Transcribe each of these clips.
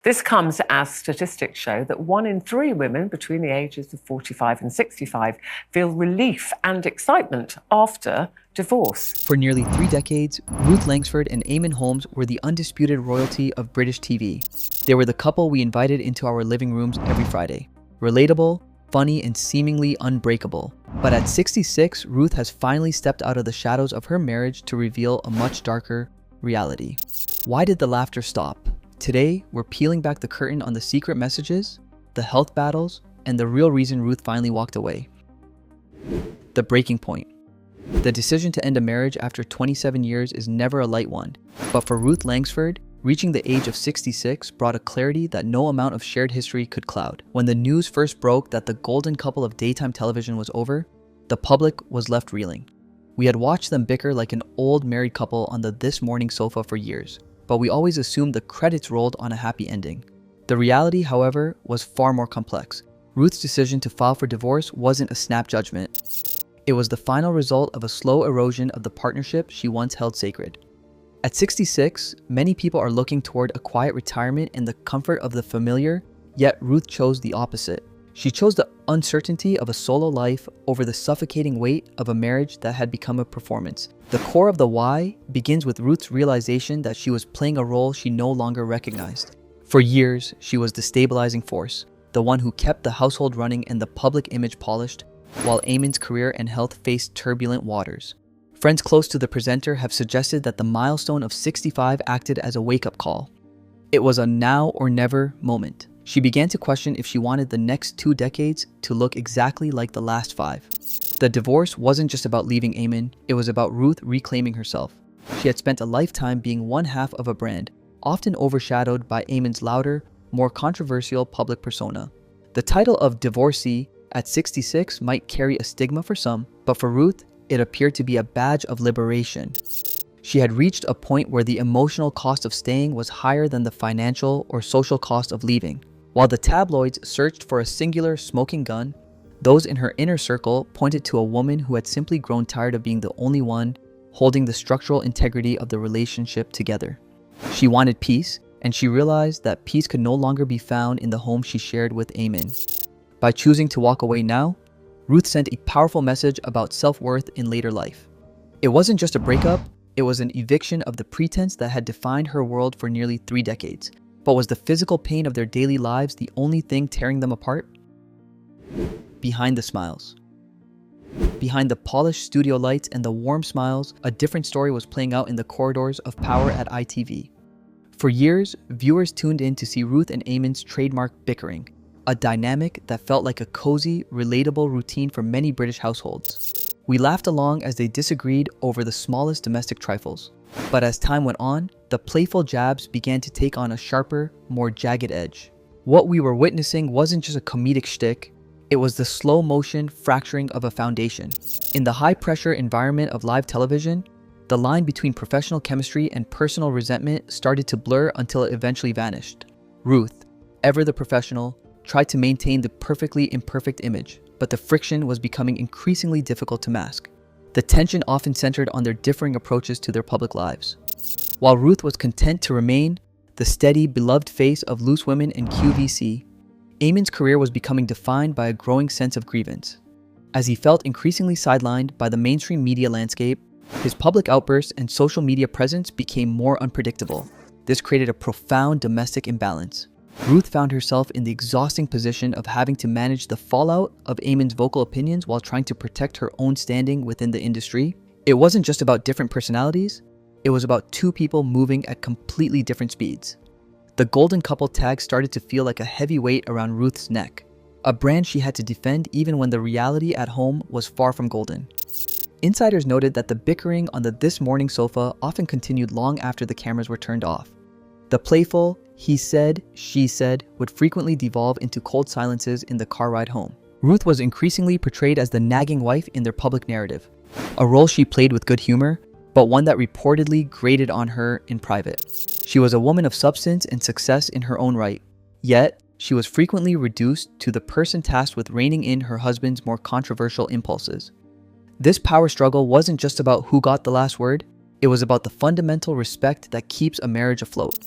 This comes as statistics show that 1 in 3 women between the ages of 45 and 65 feel relief and excitement after divorce. For nearly 3 decades, Ruth Langsford and Eamonn Holmes were the undisputed royalty of British TV. They were the couple we invited into our living rooms every Friday. Relatable, funny, and seemingly unbreakable. But at 66, Ruth has finally stepped out of the shadows of her marriage to reveal a much darker reality. Why did the laughter stop? Today, we're peeling back the curtain on the secret messages, the health battles, and the real reason Ruth finally walked away. The breaking point. The decision to end a marriage after 27 years is never a light one, but for Ruth Langsford, reaching the age of 66 brought a clarity that no amount of shared history could cloud. When the news first broke that the golden couple of daytime television was over, the public was left reeling. We had watched them bicker like an old married couple on the This Morning sofa for years, but we always assumed the credits rolled on a happy ending. The reality, however, was far more complex. Ruth's decision to file for divorce wasn't a snap judgment. It was the final result of a slow erosion of the partnership she once held sacred. At 66, many people are looking toward a quiet retirement and the comfort of the familiar, yet Ruth chose the opposite. She chose the uncertainty of a solo life over the suffocating weight of a marriage that had become a performance. The core of the why begins with Ruth's realization that she was playing a role she no longer recognized. For years, she was the stabilizing force, the one who kept the household running and the public image polished, while Eamonn's career and health faced turbulent waters. Friends close to the presenter have suggested that the milestone of 65 acted as a wake-up call. It was a now or never moment. She began to question if she wanted the next 2 decades to look exactly like the last 5. The divorce wasn't just about leaving Eamonn, it was about Ruth reclaiming herself. She had spent a lifetime being one half of a brand, often overshadowed by Eamonn's louder, more controversial public persona. The title of divorcee at 66 might carry a stigma for some, but for Ruth, it appeared to be a badge of liberation. She had reached a point where the emotional cost of staying was higher than the financial or social cost of leaving. While the tabloids searched for a singular smoking gun, those in her inner circle pointed to a woman who had simply grown tired of being the only one holding the structural integrity of the relationship together. She wanted peace, and she realized that peace could no longer be found in the home she shared with Eamonn. By choosing to walk away now, Ruth sent a powerful message about self-worth in later life. It wasn't just a breakup, it was an eviction of the pretense that had defined her world for nearly 3 decades. But was the physical pain of their daily lives the only thing tearing them apart? Behind the smiles. Behind the polished studio lights and the warm smiles, a different story was playing out in the corridors of power at ITV. For years, viewers tuned in to see Ruth and Eamonn's trademark bickering, a dynamic that felt like a cozy, relatable routine for many British households. We laughed along as they disagreed over the smallest domestic trifles. But as time went on, the playful jabs began to take on a sharper, more jagged edge. What we were witnessing wasn't just a comedic shtick, it was the slow motion fracturing of a foundation. In the high-pressure environment of live television, the line between professional chemistry and personal resentment started to blur until it eventually vanished. Ruth, ever the professional, tried to maintain the perfectly imperfect image, but the friction was becoming increasingly difficult to mask. The tension often centered on their differing approaches to their public lives. While Ruth was content to remain the steady, beloved face of loose women and QVC, Eamonn's career was becoming defined by a growing sense of grievance. As he felt increasingly sidelined by the mainstream media landscape, his public outbursts and social media presence became more unpredictable. This created a profound domestic imbalance. Ruth found herself in the exhausting position of having to manage the fallout of Eamonn's vocal opinions while trying to protect her own standing within the industry. It wasn't just about different personalities, it was about 2 people moving at completely different speeds. The golden couple tag started to feel like a heavy weight around Ruth's neck, a brand she had to defend even when the reality at home was far from golden. Insiders noted that the bickering on the This Morning sofa often continued long after the cameras were turned off. The playful, he said, she said, would frequently devolve into cold silences in the car ride home. Ruth was increasingly portrayed as the nagging wife in their public narrative, a role she played with good humor, but one that reportedly grated on her in private. She was a woman of substance and success in her own right, yet she was frequently reduced to the person tasked with reining in her husband's more controversial impulses. This power struggle wasn't just about who got the last word, it was about the fundamental respect that keeps a marriage afloat.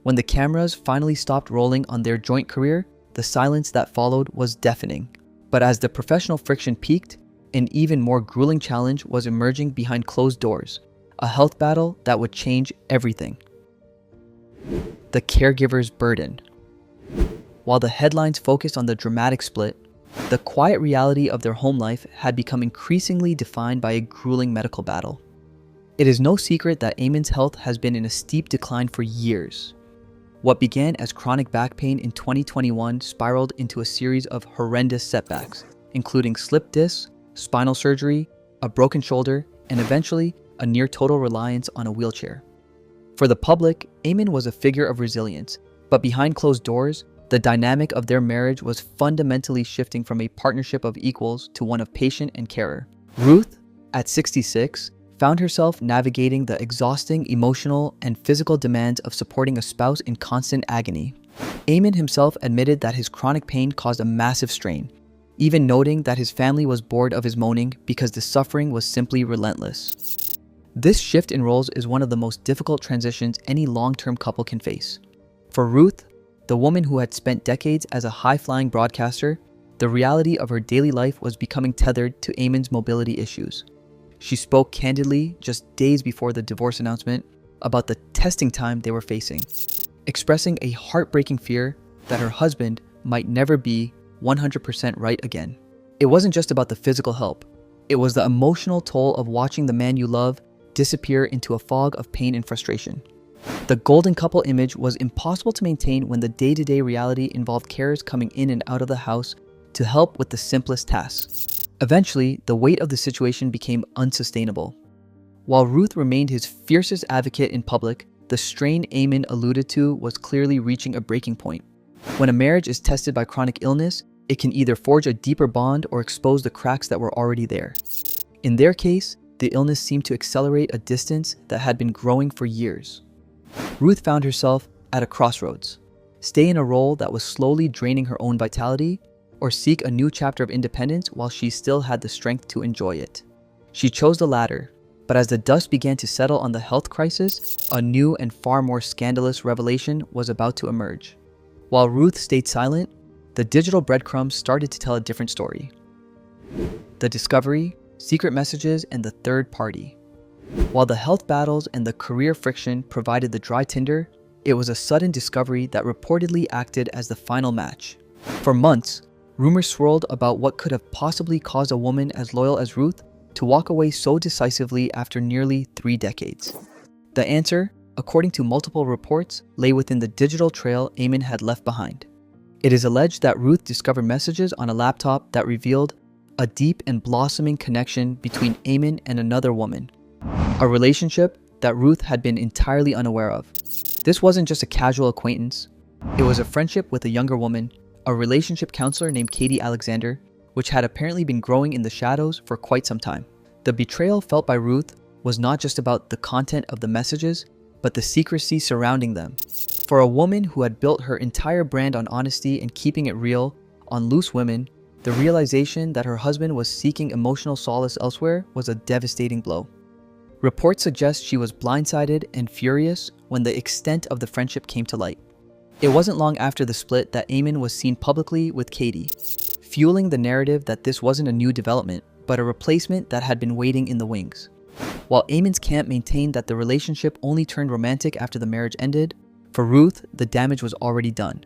When the cameras finally stopped rolling on their joint career, the silence that followed was deafening. But as the professional friction peaked, an even more grueling challenge was emerging behind closed doors, a health battle that would change everything. The caregiver's burden. While the headlines focused on the dramatic split, the quiet reality of their home life had become increasingly defined by a grueling medical battle. It is no secret that Eamonn's health has been in a steep decline for years. What began as chronic back pain in 2021 spiraled into a series of horrendous setbacks, including slipped discs, spinal surgery, a broken shoulder, and eventually a near total reliance on a wheelchair. For the public, Eamonn was a figure of resilience, but behind closed doors, the dynamic of their marriage was fundamentally shifting from a partnership of equals to one of patient and carer. Ruth, at 66, found herself navigating the exhausting emotional and physical demands of supporting a spouse in constant agony. Eamonn himself admitted that his chronic pain caused a massive strain, even noting that his family was bored of his moaning because the suffering was simply relentless. This shift in roles is one of the most difficult transitions any long-term couple can face. For Ruth, the woman who had spent decades as a high-flying broadcaster, the reality of her daily life was becoming tethered to Eamonn's mobility issues. She spoke candidly just days before the divorce announcement about the testing time they were facing, expressing a heartbreaking fear that her husband might never be 100% right again. It wasn't just about the physical help. It was the emotional toll of watching the man you love disappear into a fog of pain and frustration. The golden couple image was impossible to maintain when the day-to-day reality involved carers coming in and out of the house to help with the simplest tasks. Eventually, the weight of the situation became unsustainable. While Ruth remained his fiercest advocate in public, the strain Eamonn alluded to was clearly reaching a breaking point. When a marriage is tested by chronic illness, it can either forge a deeper bond or expose the cracks that were already there. In their case, the illness seemed to accelerate a distance that had been growing for years. Ruth found herself at a crossroads: stay in a role that was slowly draining her own vitality, or seek a new chapter of independence while she still had the strength to enjoy it. She chose the latter, but as the dust began to settle on the health crisis, a new and far more scandalous revelation was about to emerge. While Ruth stayed silent, the digital breadcrumbs started to tell a different story. The discovery, secret messages, and the third party. While the health battles and the career friction provided the dry tinder, it was a sudden discovery that reportedly acted as the final match. For months, rumors swirled about what could have possibly caused a woman as loyal as Ruth to walk away so decisively after nearly 3 decades. The answer, according to multiple reports, lay within the digital trail Eamonn had left behind. It is alleged that Ruth discovered messages on a laptop that revealed a deep and blossoming connection between Eamonn and another woman, a relationship that Ruth had been entirely unaware of. This wasn't just a casual acquaintance. It was a friendship with a younger woman, a relationship counselor named Katie Alexander, which had apparently been growing in the shadows for quite some time. The betrayal felt by Ruth was not just about the content of the messages, but the secrecy surrounding them. For a woman who had built her entire brand on honesty and keeping it real on loose women, the realization that her husband was seeking emotional solace elsewhere was a devastating blow. Reports suggest she was blindsided and furious when the extent of the friendship came to light. It wasn't long after the split that Eamonn was seen publicly with Katie, fueling the narrative that this wasn't a new development, but a replacement that had been waiting in the wings. While Eamonn's camp maintained that the relationship only turned romantic after the marriage ended, for Ruth, the damage was already done.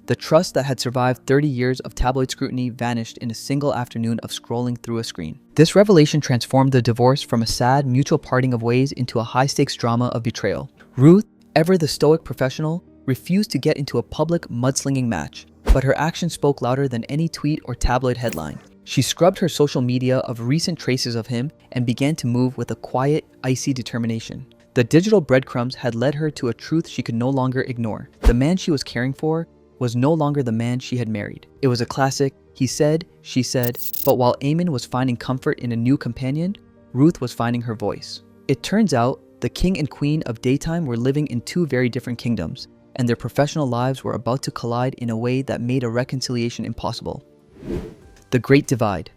The trust that had survived 30 years of tabloid scrutiny vanished in a single afternoon of scrolling through a screen. This revelation transformed the divorce from a sad, mutual parting of ways into a high-stakes drama of betrayal. Ruth, ever the stoic professional, refused to get into a public mudslinging match, but her actions spoke louder than any tweet or tabloid headline. She scrubbed her social media of recent traces of him and began to move with a quiet, icy determination. The digital breadcrumbs had led her to a truth she could no longer ignore. The man she was caring for was no longer the man she had married. It was a classic, he said, she said, but while Eamonn was finding comfort in a new companion, Ruth was finding her voice. It turns out, the king and queen of daytime were living in 2 very different kingdoms, and their professional lives were about to collide in a way that made a reconciliation impossible. The Great Divide.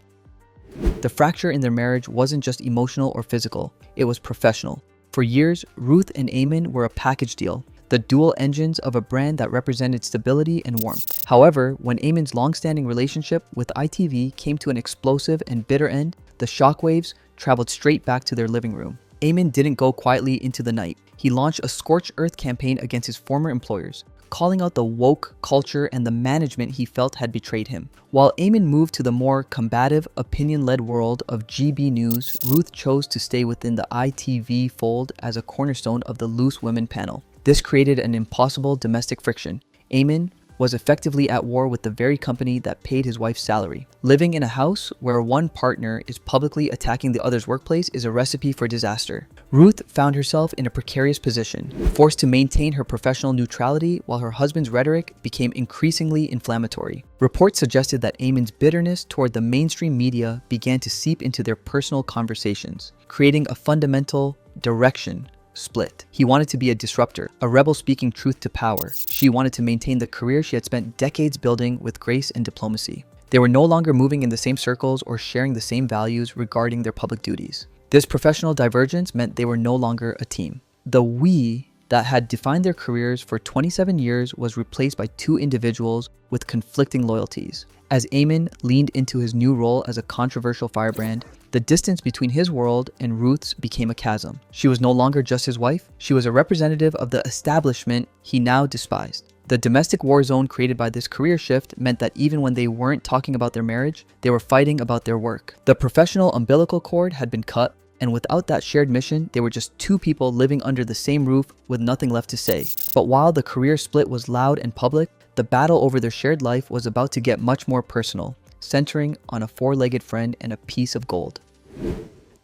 The fracture in their marriage wasn't just emotional or physical, it was professional. For years, Ruth and Eamonn were a package deal. the dual engines of a brand that represented stability and warmth. However, when Eamonn's long-standing relationship with ITV came to an explosive and bitter end, the shockwaves traveled straight back to their living room. Eamonn didn't go quietly into the night. He launched a scorched earth campaign against his former employers, calling out the woke culture and the management he felt had betrayed him. While Eamonn moved to the more combative, opinion-led world of GB News, Ruth chose to stay within the ITV fold as a cornerstone of the Loose Women panel. This created an impossible domestic friction. Eamonn was effectively at war with the very company that paid his wife's salary. Living in a house where one partner is publicly attacking the other's workplace is a recipe for disaster. Ruth found herself in a precarious position, forced to maintain her professional neutrality while her husband's rhetoric became increasingly inflammatory. Reports suggested that Eamonn's bitterness toward the mainstream media began to seep into their personal conversations, creating a fundamental direction split. He wanted to be a disruptor, a rebel speaking truth to power. She wanted to maintain the career she had spent decades building with grace and diplomacy. They were no longer moving in the same circles or sharing the same values regarding their public duties. This professional divergence meant they were no longer a team. The we that had defined their careers for 27 years was replaced by two individuals with conflicting loyalties. As Eamonn leaned into his new role as a controversial firebrand, the distance between his world and Ruth's became a chasm. She was no longer just his wife, she was a representative of the establishment he now despised. The domestic war zone created by this career shift meant that even when they weren't talking about their marriage, they were fighting about their work. The professional umbilical cord had been cut, and without that shared mission, they were just two people living under the same roof with nothing left to say. But while the career split was loud and public, the battle over their shared life was about to get much more personal, centering on a four-legged friend and a piece of gold.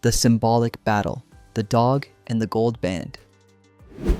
The symbolic battle, the dog and the gold band.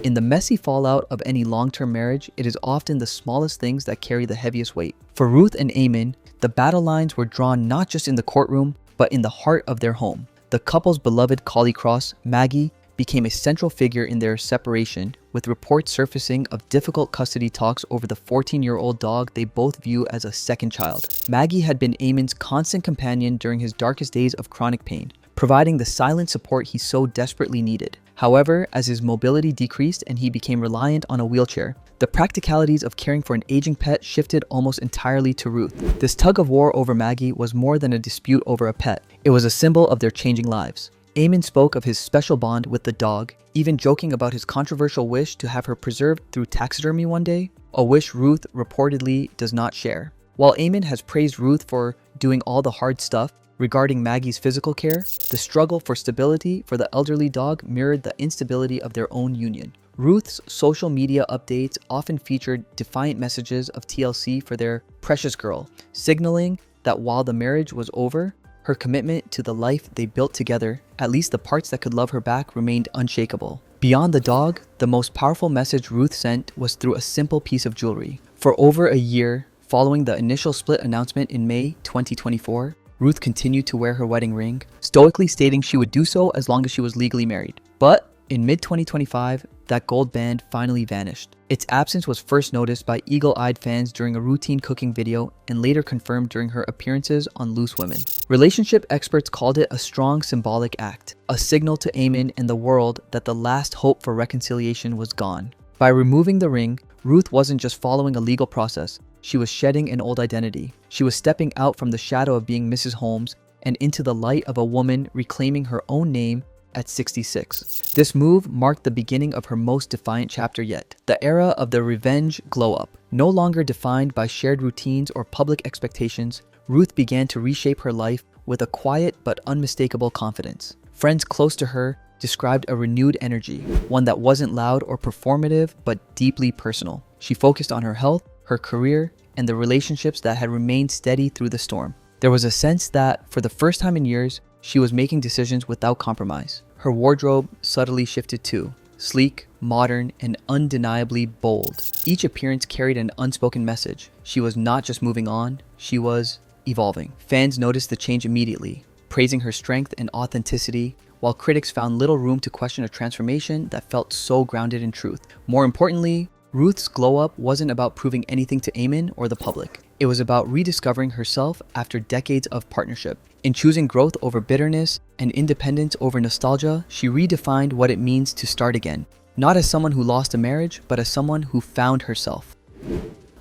In the messy fallout of any long-term marriage, it is often the smallest things that carry the heaviest weight. For Ruth and Eamonn, the battle lines were drawn not just in the courtroom, but in the heart of their home. The couple's beloved collie cross, Maggie, became a central figure in their separation, with reports surfacing of difficult custody talks over the 14-year-old dog they both view as a second child. Maggie had been Eamonn's constant companion during his darkest days of chronic pain, providing the silent support he so desperately needed. However, as his mobility decreased and he became reliant on a wheelchair, the practicalities of caring for an aging pet shifted almost entirely to Ruth. This tug of war over Maggie was more than a dispute over a pet. It was a symbol of their changing lives. Eamonn spoke of his special bond with the dog, even joking about his controversial wish to have her preserved through taxidermy one day, a wish Ruth reportedly does not share. While Eamonn has praised Ruth for doing all the hard stuff regarding Maggie's physical care, the struggle for stability for the elderly dog mirrored the instability of their own union. Ruth's social media updates often featured defiant messages of TLC for their precious girl, signaling that while the marriage was over, her commitment to the life they built together, at least the parts that could love her back, remained unshakable. Beyond the dog, the most powerful message Ruth sent was through a simple piece of jewelry. For over a year, following the initial split announcement in May 2024, Ruth continued to wear her wedding ring, stoically stating she would do so as long as she was legally married. But in mid-2025, that gold band finally vanished. Its absence was first noticed by eagle-eyed fans during a routine cooking video and later confirmed during her appearances on Loose Women. Relationship experts called it a strong symbolic act, a signal to Eamonn and the world that the last hope for reconciliation was gone. By removing the ring, Ruth wasn't just following a legal process, she was shedding an old identity. She was stepping out from the shadow of being Mrs. Holmes and into the light of a woman reclaiming her own name at 66. This move marked the beginning of her most defiant chapter yet, the era of the revenge glow-up. No longer defined by shared routines or public expectations, Ruth began to reshape her life with a quiet but unmistakable confidence. Friends close to her described a renewed energy, one that wasn't loud or performative but deeply personal. She focused on her health, her career, and the relationships that had remained steady through the storm. There was a sense that, for the first time in years, she was making decisions without compromise. Her wardrobe subtly shifted too, sleek, modern, and undeniably bold. Each appearance carried an unspoken message. She was not just moving on, she was evolving. Fans noticed the change immediately, praising her strength and authenticity, while critics found little room to question a transformation that felt so grounded in truth. More importantly, Ruth's glow-up wasn't about proving anything to Eamonn or the public. It was about rediscovering herself after decades of partnership. In choosing growth over bitterness and independence over nostalgia, she redefined what it means to start again. not as someone who lost a marriage, but as someone who found herself.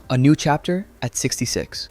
A new chapter at 66.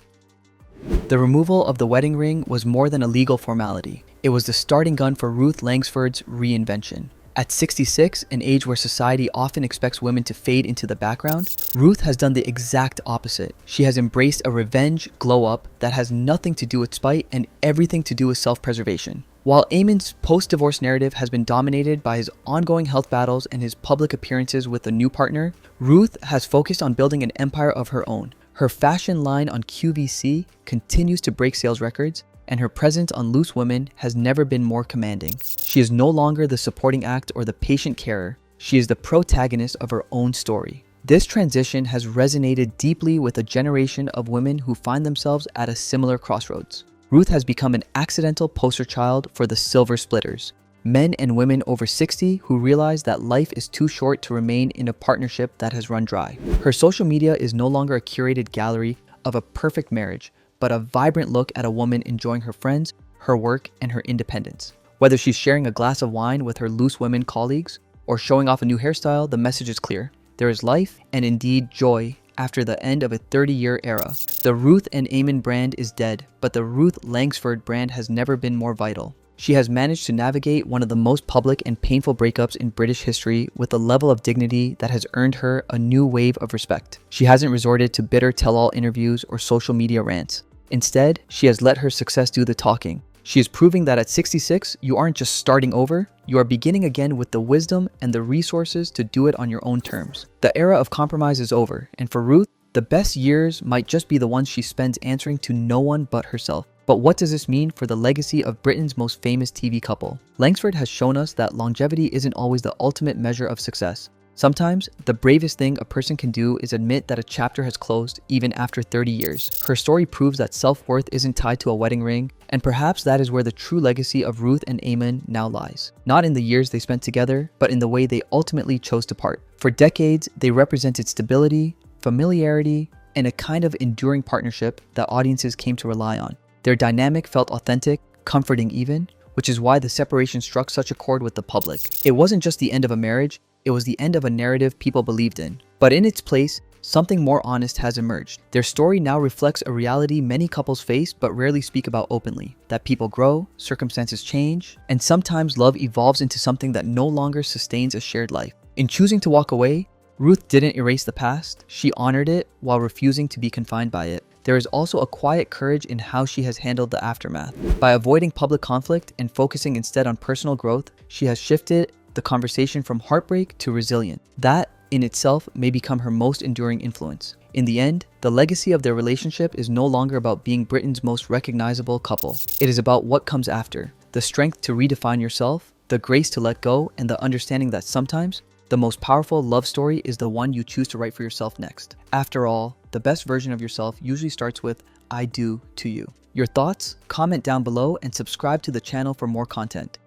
The removal of the wedding ring was more than a legal formality. It was the starting gun for Ruth Langsford's reinvention. At 66, an age where society often expects women to fade into the background, Ruth has done the exact opposite. She has embraced a revenge glow-up that has nothing to do with spite and everything to do with self-preservation. While Eamonn's post-divorce narrative has been dominated by his ongoing health battles and his public appearances with a new partner, Ruth has focused on building an empire of her own. Her fashion line on QVC continues to break sales records, and her presence on Loose Women has never been more commanding. She is no longer the supporting act or the patient carer. She is the protagonist of her own story. This transition has resonated deeply with a generation of women who find themselves at a similar crossroads. Ruth has become an accidental poster child for the silver splitters, men and women over 60 who realize that life is too short to remain in a partnership that has run dry. Her social media is no longer a curated gallery of a perfect marriage, but a vibrant look at a woman enjoying her friends, her work, and her independence. Whether she's sharing a glass of wine with her Loose Women colleagues or showing off a new hairstyle, the message is clear. There is life and indeed joy after the end of a 30-year era. The Ruth and Eamonn brand is dead, but the Ruth Langsford brand has never been more vital. She has managed to navigate one of the most public and painful breakups in British history with a level of dignity that has earned her a new wave of respect. She hasn't resorted to bitter tell-all interviews or social media rants. Instead, she has let her success do the talking. She is proving that at 66, you aren't just starting over, you are beginning again with the wisdom and the resources to do it on your own terms. The era of compromise is over, and for Ruth, the best years might just be the ones she spends answering to no one but herself. But what does this mean for the legacy of Britain's most famous TV couple? Langsford has shown us that longevity isn't always the ultimate measure of success. Sometimes, the bravest thing a person can do is admit that a chapter has closed even after 30 years. Her story proves that self-worth isn't tied to a wedding ring, and perhaps that is where the true legacy of Ruth and Eamonn now lies. Not in the years they spent together, but in the way they ultimately chose to part. For decades, they represented stability, familiarity, and a kind of enduring partnership that audiences came to rely on. Their dynamic felt authentic, comforting even, which is why the separation struck such a chord with the public. It wasn't just the end of a marriage, it was the end of a narrative people believed in. But in its place, something more honest has emerged. Their story now reflects a reality many couples face but rarely speak about openly. That people grow, circumstances change, and sometimes love evolves into something that no longer sustains a shared life. In choosing to walk away, Ruth didn't erase the past, she honored it while refusing to be confined by it. There is also a quiet courage in how she has handled the aftermath. By avoiding public conflict and focusing instead on personal growth, she has shifted the conversation from heartbreak to resilience. That, in itself, may become her most enduring influence. In the end, the legacy of their relationship is no longer about being Britain's most recognizable couple. It is about what comes after. The strength to redefine yourself, the grace to let go, and the understanding that sometimes, the most powerful love story is the one you choose to write for yourself next. After all, the best version of yourself usually starts with, I do to you. Your thoughts? Comment down below and subscribe to the channel for more content.